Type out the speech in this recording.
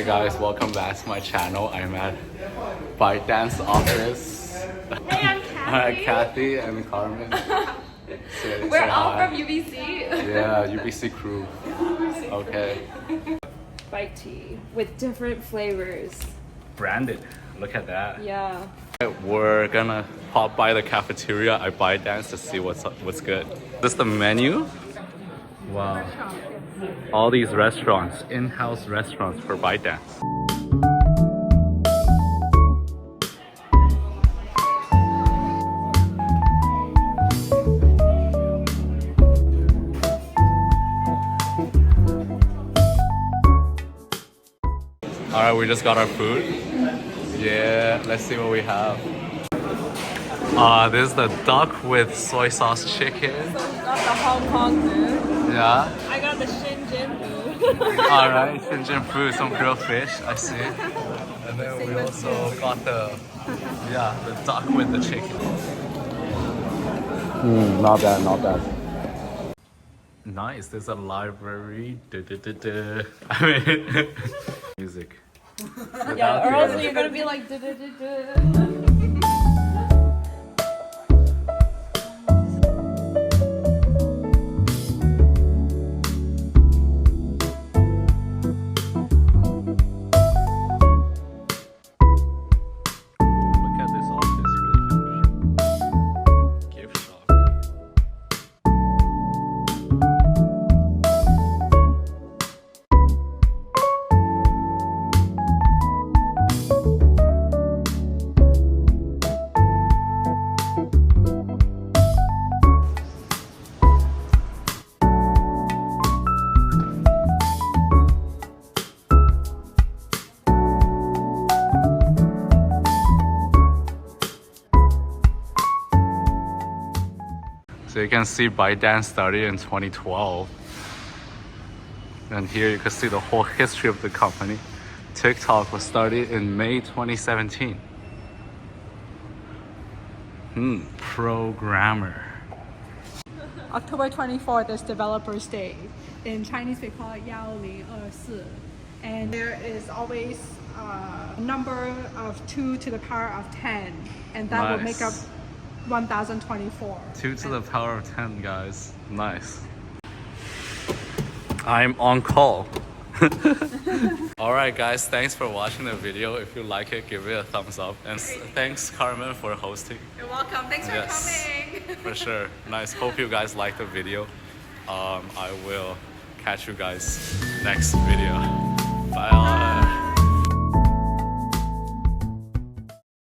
guys, welcome back to my channel. I'm at ByteDance's office. Hey, I'm Kathy. Kathy and Carmen. We're all from UBC. Yeah, UBC crew. Okay. Bite tea with different flavors. Branded. Look at that. Yeah. We're gonna pop by the cafeteria at ByteDance to see what's good. This is the menu. Wow. All these restaurants, in-house restaurants for ByteDance. Alright, we just got our food. Yeah, let's see what we have. This is the duck with soy sauce chicken. So we got the Hong Kong food. Yeah. I got the Shenzhen food. Alright, Shenzhen food, some grilled fish, I see. And then we also got the duck with the chicken. Not bad, not bad. Nice, there's a library. I mean, music. Yeah, or else you're gonna be like So you can see ByteDance started in 2012. And here you can see the whole history of the company. TikTok was started in May 2017. Programmer. October 24th is Developers Day. In Chinese we call it 1024. And there is always a number of 2 to the power of 10. And that will make up 1024. 2 to the power of 10, guys. Nice. I'm on call. Alright guys, thanks for watching the video. If you like it, give it a thumbs up. And thanks Carmen for hosting. You're welcome. Thanks for coming. For sure. Nice. Hope you guys liked the video. I will catch you guys next video. Bye.